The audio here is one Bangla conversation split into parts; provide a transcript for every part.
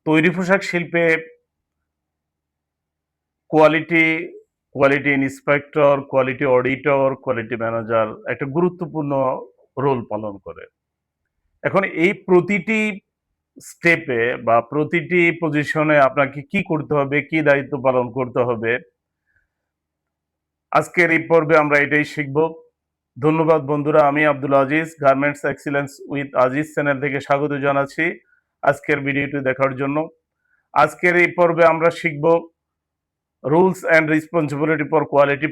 তৈরি পোশাক শিল্পে quality quality inspector, quality auditor, quality manager একটা গুরুত্বপূর্ণ রোল পালন করে। এখন এই প্রতিটি স্টেপে বা প্রতিটি পজিশনে আপনাকে কি করতে হবে, কি দায়িত্ব পালন করতে হবে, আজকের এই পর্বে আমরা এটাই শিখব। ধন্যবাদ বন্ধুরা, আমি Abdul Aziz, garments excellence with Aziz channel থেকে স্বাগত জানাচ্ছি আজকের ভিডিওটি দেখার জন্য। আজকের এই পর্বে আমরা শিখব rules and responsibility for quality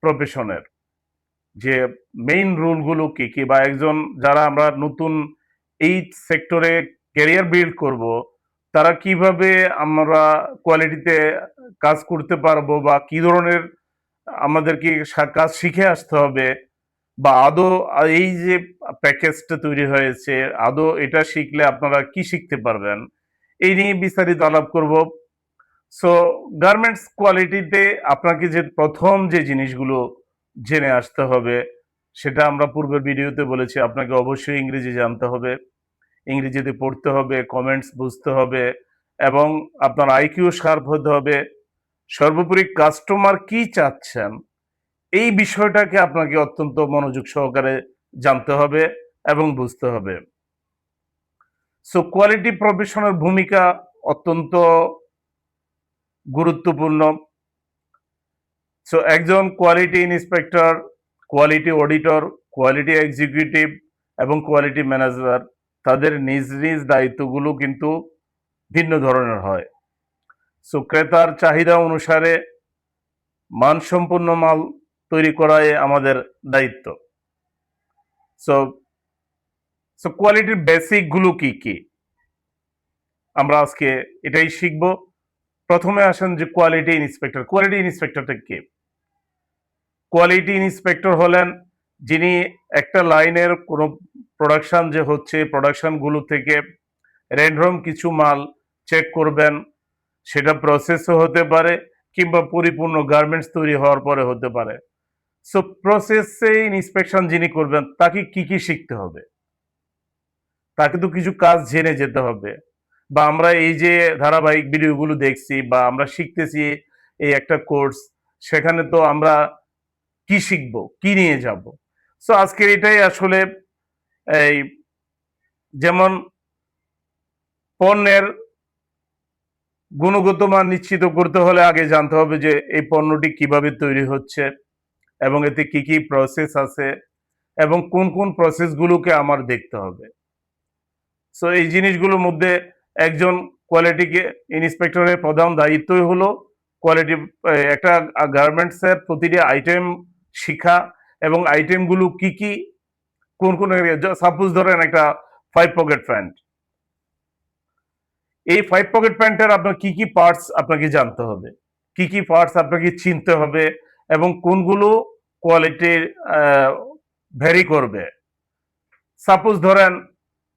প্রফেশনের যে মেইন রুলগুলো কি কি, বা একজন যারা আমরা নতুন এই সেক্টরে ক্যারিয়ার বিল্ড করব তারা কিভাবে আমরা কোয়ালিটিতে কাজ করতে পারবো, বা কি ধরনের আমাদেরকে কাজ শিখে আসতে হবে, বা আদৌ এই যে প্যাকেজটা তৈরি হয়েছে আদৌ এটা শিখলে আপনারা কি শিখতে পারবেন, এই নিয়ে বিস্তারিত আলাপ করব। সো গার্মেন্টস কোয়ালিটিতে আপনাকে যে প্রথম যে জিনিসগুলো জেনে আসতে হবে সেটা আমরা পূর্বের ভিডিওতে বলেছি। আপনাকে অবশ্যই ইংরেজি জানতে হবে, ইংরেজিতে পড়তে হবে, কমেন্টস বুঝতে হবে, এবং আপনার আইকিউ শার্প হতে হবে। সর্বোপরি কাস্টমার কি চাচ্ছেন এই বিষয়টাকে আপনাকে অত্যন্ত মনোযোগ সহকারে জানতে হবে এবং বুঝতে হবে। সো কোয়ালিটি প্রফেশনের ভূমিকা অত্যন্ত গুরুত্বপূর্ণ। সো একজন quality inspector, quality auditor, quality executive এবং কোয়ালিটি ম্যানেজার তাদের নিজ নিজ দায়িত্বগুলো কিন্তু ভিন্ন ধরনের হয়। সো ক্রেতার চাহিদা অনুসারে মানসম্পন্ন মাল তৈরি করাই আমাদের দায়িত্ব। সো সো কোয়ালিটির বেসিকগুলো কি কি আমরা আজকে এটাই শিখব। প্রথমে আসেন যে কোয়ালিটি ইন্সপেক্টর। কোয়ালিটি ইন্সপেক্টরটা কি? কোয়ালিটি ইন্সপেক্টর হলেন যিনি একটা লাইনের কোনো প্রোডাকশন যে হচ্ছে প্রোডাকশনগুলো থেকে র্যান্ডম কিছু মাল চেক করবেন। সেটা প্রসেসও হতে পারে কিংবা পরিপূর্ণ গার্মেন্টস তৈরি হওয়ার পরে হতে পারে। সো প্রসেসে ইন্সপেকশন যিনি করবেন তাকে কি কি শিখতে হবে? তাকে তো কিছু কাজ জেনে যেতে হবে। বা আমরা এই যে ধারাবাহিক ভিডিওগুলো দেখছি বা আমরা শিখতেছি এই একটা কোর্স, সেখানে তো আমরা কি শিখবো, কি নিয়ে যাব? সো আজকের এটাই আসলে এই যেমন পণ্যের গুণগত মান নিশ্চিত করতে হলে আগে জানতে হবে যে এই পণ্যটি কিভাবে তৈরি হচ্ছে এবং এতে কি কি প্রসেস আছে এবং কোন কোন প্রসেসগুলোকে আমার দেখতে হবে। সো এই জিনিসগুলোর মধ্যে একজন কোয়ালিটিকে ইন্সপেক্টরের প্রধান দায়িত্বই হলো কোয়ালিটি, একটা গার্মেন্টসের প্রতিটি আইটেম শিখা এবং আইটেমগুলো কি কি, কোন কোন এরিয়া। সাপোজ ধরেন একটা 5 পকেট প্যান্ট, এই 5 পকেট প্যান্টের আপনার কি কি পার্টস আপনাকে জানতে হবে, কি কি পার্টস আপনাকে চিনতে হবে এবং কোনগুলো কোয়ালিটির ভ্যারি করবে। সাপোজ ধরেন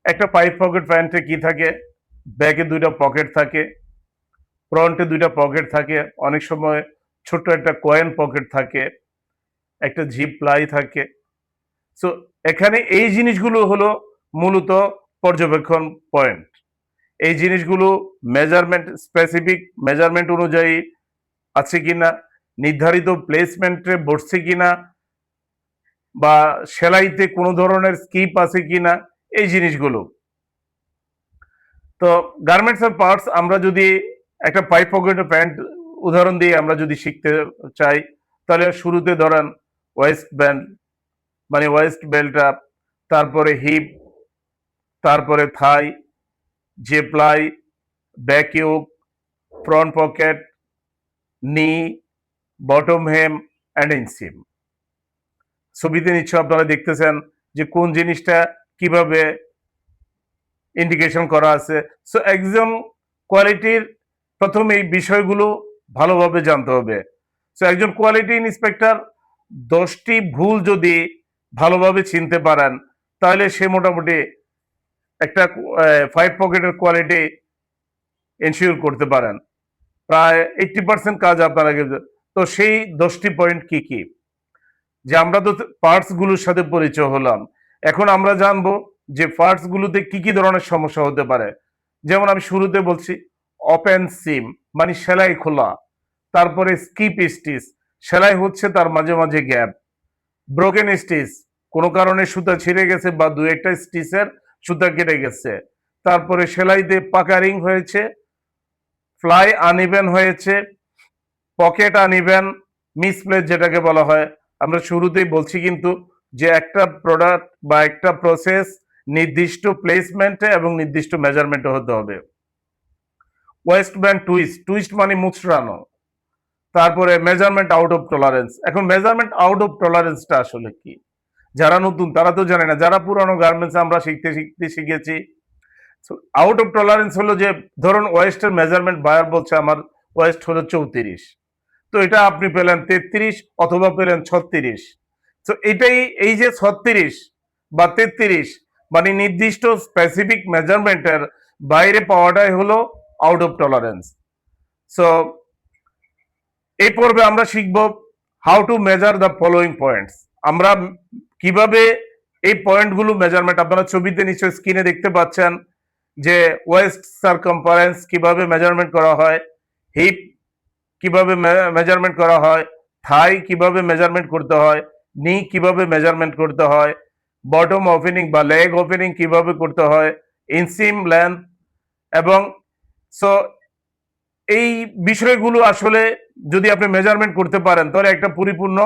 একটা 5 পকেট প্যান্টে কি থাকে, ব্যাকে 2টা পকেট থাকে, ফ্রন্টে 2টা পকেট থাকে, অনেক সময় ছোট্ট একটা কয়েন পকেট থাকে, একটা জিপ প্লাই থাকে। সো এখানে এই জিনিসগুলো হলো মূলত পর্যবেক্ষণ পয়েন্ট। এই জিনিসগুলো মেজারমেন্ট, স্পেসিফিক মেজারমেন্ট অনুযায়ী আছে কিনা, নির্ধারিত প্লেসমেন্টে বসছে কিনা, বা সেলাইতে কোনো ধরনের স্কিপ আছে কিনা, এই জিনিসগুলো। তো গার্মেন্টসের পার্টস আমরা যদি একটা 5 পকেটের প্যান্ট উদাহরণ দিয়ে আমরা যদি শিখতে চাই, তাহলে শুরুতে ধরেন ওয়েস্ট ব্যান্ড মানে ওয়েস্ট বেল্টটা, তারপরে হিপ, তারপরে থাই, যে ply, back UCO, front pocket, নি, বটম হেম অ্যান্ড ইনসিম। ছবিতে নিশ্চয় আপনারা দেখতেছেন যে কোন জিনিসটা কিভাবে ইন্ডিকেশন করা আছে। সো একজন কোয়ালিটির প্রথম এই বিষয়গুলো ভালোভাবে জানতে হবে। সো একজন কোয়ালিটি ইন্সপেক্টর 10টি ভুল যদি ভালোভাবে চিনতে পারেন তাহলে সে মোটামুটি একটা 5 পকেটের কোয়ালিটি এনশিওর করতে পারেন। প্রায় 80% কাজ আপনারা। তো সেই 10টি পয়েন্ট কি কি, যে আমরা তো পার্টস গুলোর সাথে পরিচয় হলাম, এখন আমরা জানবো যে পার্টস গুলোতে কি কি ধরনের সমস্যা হতে পারে। যেমন আমি শুরুতে বলছি ওপেন সিম মানে সেলাই খোলা, তারপরে স্কিপ স্টিচ সেলাই হচ্ছে তার মাঝে মাঝে গ্যাপ, ব্রোকেন স্টিচ কোনো কারণে সুতা ছিঁড়ে গেছে বা দু একটা স্টিচের সুতা কেটে গেছে, তারপরে সেলাইতে পাকারিং হয়েছে, ফ্লাই আনইভেন হয়েছে, পকেট আনইভেন, মিসপ্লেস যেটাকে বলা হয়। আমরা শুরুতেই বলছি কিন্তু যে একটা প্রোডাক্ট বা একটা প্রসেস নির্দিষ্ট প্লেসমেন্টে এবং নির্দিষ্ট মেজারমেন্টে হতে হবে। ওয়েস্ট ব্যান্ড টুইস্ট, টুইস্ট মানে মুচড়ানো। তারপরে মেজারমেন্ট আউট অফ টলারেন্স। এখন মেজারমেন্ট আউট অফ টলারেন্সটা আসলে কি? যারা নতুন তারা তো জানে না, যারা পুরানো গার্মেন্টস আমরা শিখতে শিখতে শিখেছি। আউট অফ টলারেন্স হলো যে ধরুন ওয়েস্টের মেজারমেন্ট বায়ার বলছে আমার ওয়েস্ট হলো 34, তো এটা আপনি পেলেন 33 অথবা পেলেন 36। তো এটাই এই যে 36 বা 33 মানে নির্দিষ্ট স্পেসিফিক মেজারমেন্টের বাইরে পাওয়াটাই হলো আউট অফ টলারেন্স। সো এই পর্বে আমরা শিখব how to measure the following points. আমরা কিভাবে এই পয়েন্টগুলো মেজারমেন্ট, আপনারা ছবিতে নিশ্চয়ই স্ক্রিনে দেখতে পাচ্ছেন যে ওয়েস্ট সারকামফারেন্স কিভাবে মেজারমেন্ট করা হয়, হিপ কিভাবে মেজারমেন্ট করা হয়, থাই কিভাবে মেজারমেন্ট করতে হয়, নি কিভাবে মেজারমেন্ট করতে হয়, বটম ওপেনিং বা লেগ ওপেনিং কিভাবে করতে হয়, ইনসিম লেন্থ এবং সো এই বিষয়গুলো আসলে যদি আপনি মেজারমেন্ট করতে পারেন তাহলে একটা পরিপূর্ণ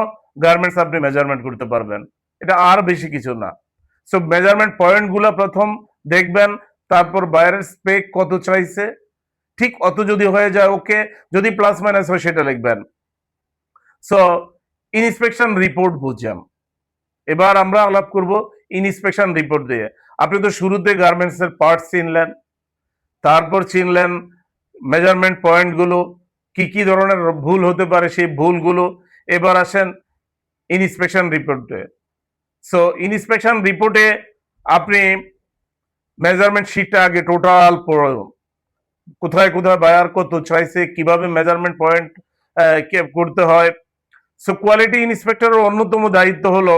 গার্মেন্টস আপনি মেজারমেন্ট করতে পারবেন। এটা আর বেশি কিছু না। সো মেজারমেন্ট পয়েন্টগুলো প্রথম দেখবেন, তারপর বাইরের স্পেক কত চাইছে, ঠিক অত যদি হয়ে যায় ওকে, যদি প্লাস মাইনাস হয় সেটা লিখবেন। সো ইনস্পেকশন রিপোর্ট বুঝছেন, এবার আমরা আলাপ করব ইনস্পেকশন রিপোর্ট দিয়ে। আপনি তো শুরুতে গার্মেন্টস এর পার্টস চিনলেন, তারপর চিনলেন মেজারমেন্ট পয়েন্টগুলো, কি কি ধরনের ভুল হতে পারে সেই ভুলগুলো। এবার আসেন ইনস্পেকশন রিপোর্টে। সো ইনস্পেকশন রিপোর্টে আপনি মেজারমেন্ট শিটটা আগে টোটাল পড়ুন, কোথায় কোথায় বায়ার কত চাইছে, কিভাবে মেজারমেন্ট পয়েন্ট করতে হয়। সো কোয়ালিটি ইন্সপেক্টরের অন্যতম দায়িত্ব হলো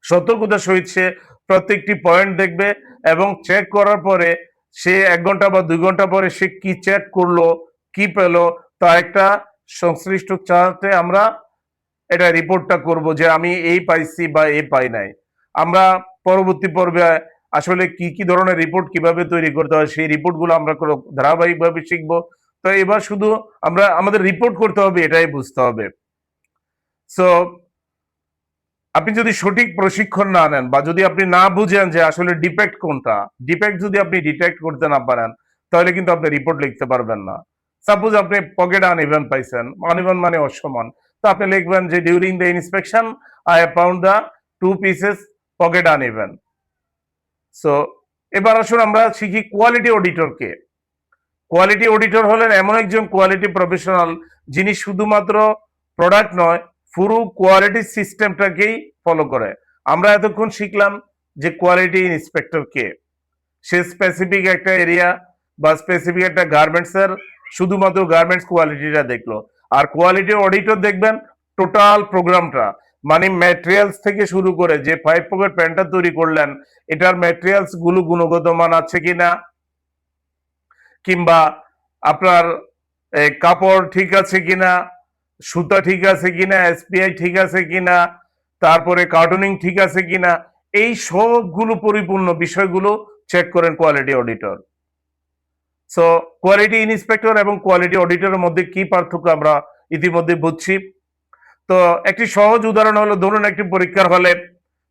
সতর্কতার সহিত সে প্রত্যেকটি পয়েন্ট দেখবে এবং চেক করার পরে সে 1 ঘন্টা বা 2 ঘন্টা পরে সে কি চেক করলো, কি পেলো, তা একটা সংশ্লিষ্ট চার্টে আমরা এটা রিপোর্টটা করব যে আমি এই পাইছি বা এই পাই নাই। আমরা পরবর্তী পর্বে আসলে কি কি ধরনের রিপোর্ট কিভাবে তৈরি করতে হয় সেই রিপোর্টগুলো আমরা ধারাবাহিকভাবে শিখবো। তো এবার শুধু আমরা আমাদের রিপোর্ট করতে হবে এটাই বুঝতে হবে। সো আপনি যদি সঠিক প্রশিক্ষণ না নেন বা যদি আপনি না বুঝেন যে আসলে ডিফেক্ট কোনটা, ডিফেক্ট যদি আপনি ডিটেক্ট করতে না পারেন তাহলে কিন্তু আপনি রিপোর্ট লিখতে পারবেন না। সাপোজ আপনি পকেট আনইভেন পাইছেন, আনইভেন মানে অসমান, তো আপনি লিখবেন যে during the inspection I have found the 2 pieces pocket uneven. So এবার আসুন আমরা শিখি কোয়ালিটি অডিটরকে। কোয়ালিটি অডিটর হলেন এমন একজন কোয়ালিটি প্রফেশনাল যিনি শুধুমাত্র প্রোডাক্ট নয় পুরো কোয়ালিটি সিস্টেমটাকেই ফলো করে। আমরা এতক্ষণ শিখলাম যে কোয়ালিটি ইন্সপেক্টর কে, সে স্পেসিফিক একটা এরিয়া বা স্পেসিফিক একটা গার্মেন্টস এর শুধুমাত্র গার্মেন্টস কোয়ালিটিটা দেখলো। আর কোয়ালিটি অডিটর দেখবেন টোটাল প্রোগ্রামটা, মানে ম্যাটেরিয়ালস থেকে শুরু করে যে 5 পকেট প্যান্টটা তৈরি করলেন এটার ম্যাটেরিয়ালস গুলো গুণগত মান আছে কিনা, কিংবা আপনার কাপড় ঠিক আছে কিনা, সুতা ঠিক আছে কিনা, এসপিআই ঠিক আছে কিনা, তারপরে কার্টুনিং ঠিক আছে কিনা, এই সবগুলো পরিপূর্ণ বিষয়গুলো চেক করেন quality auditor. So quality inspector এবং কোয়ালিটি অডিটরের মধ্যে কি পার্থক্য আমরা ইতিমধ্যে বুঝছি। তো একটি সহজ উদাহরণ হলো ধরুন একটি পরীক্ষার হলে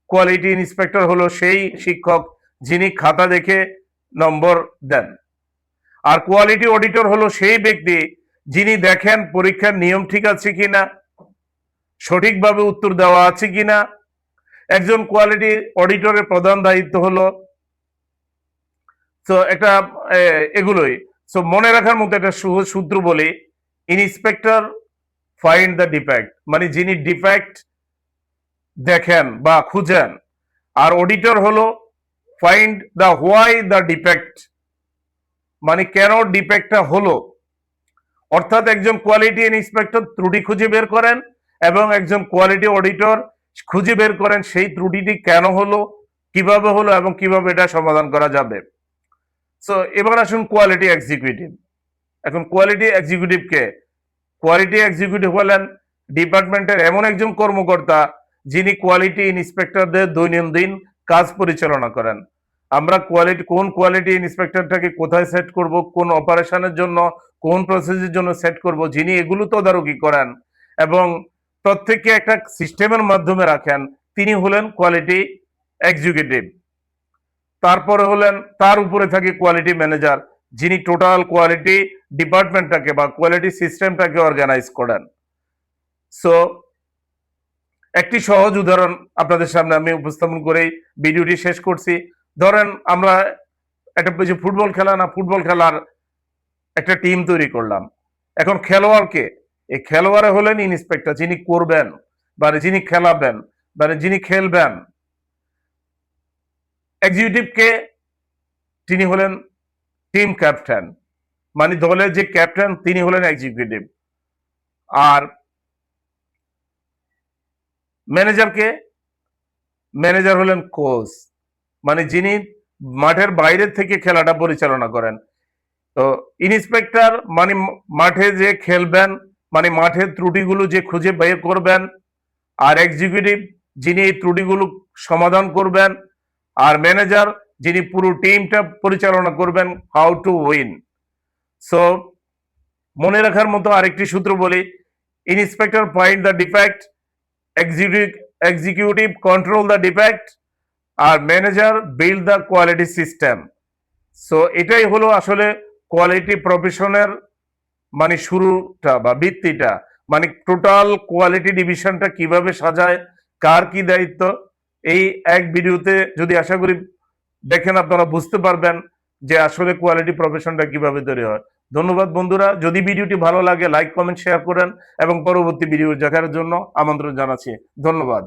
কোয়ালিটি ইন্সপেক্টর হলো সেই শিক্ষক যিনি খাতা দেখে নম্বর দেন, আর কোয়ালিটি অডিটর হলো সেই ব্যক্তি যিনি দেখেন পরীক্ষার নিয়ম ঠিক আছে কিনা, সঠিকভাবে উত্তর দেওয়া আছে কিনা। একজন কোয়ালিটি অডিটরের প্রধান দায়িত্ব হলো তো একটা এগুলোই। সো মনে রাখার মতো একটা সূত্র বলি, ইন্সপেক্টর ফাইন্ড দ্য ডিফেক্ট মানে যিনি ডিফেক্ট দেখেন বা খুঁজেন, আর অডিটর হলো find the why the defect মানে কেন ডিফেক্টটা হলো। অর্থাৎ একজন কোয়ালিটি ইন্সপেক্টর ত্রুটি খুঁজে বের করেন এবং একজন কোয়ালিটি অডিটর খুঁজে বের করেন সেই ত্রুটিটি কেন হলো, কিভাবে হলো এবং কিভাবে এটা সমাধান করা যাবে। সো এবার আসুন কোয়ালিটি এক্সিকিউটিভ। এখন কোয়ালিটি এক্সিকিউটিভকে, কোয়ালিটি এক্সিকিউটিভ হলেন ডিপার্টমেন্টের এমন একজন কর্মকর্তা যিনি কোয়ালিটি ইন্সপেক্টরদের দৈনন্দিন কাজ পরিচালনা করেন। আমরা কোন কোয়ালিটি ইন্সপেক্টরটাকে কোথায় সেট করব, কোন অপারেশনের জন্য, কোন প্রসেসের জন্য সেট করব, যিনি এগুলো তদারকি করেন এবং প্রত্যেককে একটা সিস্টেমের মাধ্যমে রাখেন, তিনি হলেন কোয়ালিটি এক্সিকিউটিভ। তারপরে হলেন, তার উপরে থাকে কোয়ালিটি ম্যানেজার, যিনি টোটাল কোয়ালিটি ডিপার্টমেন্টটাকে বা কোয়ালিটি সিস্টেমটাকে অর্গানাইজ করেন। সো একটি সহজ উদাহরণ আপনাদের সামনে আমি উপস্থাপন করেই ভিডিওটি শেষ করছি। ধরেন আমরা একটা ফুটবল খেলা, না ফুটবল খেলার একটা টিম তৈরি করলাম। এখন খেলোয়াড়কে, এই খেলোয়াড়ে হলেন ইন্সপেক্টর, যিনি করবেন মানে যিনি খেলাবেন মানে যিনি খেলবেন। এক্সিকিউটিভকে, তিনি হলেন টিম ক্যাপ্টেন, মানে দলের যে ক্যাপ্টেন তিনি হলেন এক্সিকিউটিভ। আর ম্যানেজারকে, ম্যানেজার হলেন কোচ, মানে যিনি মাঠের বাইরে থেকে খেলাটা পরিচালনা করেন। তো ইন্সপেক্টর মানে মাঠে যে খেলবেন, মানে মাঠের ত্রুটিগুলো যে খুঁজে বের করবেন। আর এক্সিকিউটিভ যিনি এই ত্রুটিগুলো সমাধান করবেন। আর ম্যানেজার যিনি পুরো টিমটা পরিচালনা করবেন, হাউ টু উইন। সো মনে রাখার মতো আরেকটি সূত্র বলি, inspector find the defect, executive control the defect, আর manager build the quality system. So এটাই হলো আসলে কোয়ালিটি প্রফেশনের মানে শুরুটা বা ভিত্তিটা, মানে টোটাল কোয়ালিটি ডিভিশনটা কিভাবে সাজায়, কার কি দায়িত্ব, এই এক ভিডিওতে যদি আশা করি দেখেন আপনারা বুঝতে পারবেন যে আসলে কোয়ালিটি প্রফেশনটা কিভাবে তৈরি হয়। ধন্যবাদ বন্ধুরা, যদি ভিডিওটি ভালো লাগে লাইক কমেন্ট শেয়ার করেন এবং পরবর্তী ভিডিও দেখার জন্য আমন্ত্রণ জানাচ্ছি। ধন্যবাদ।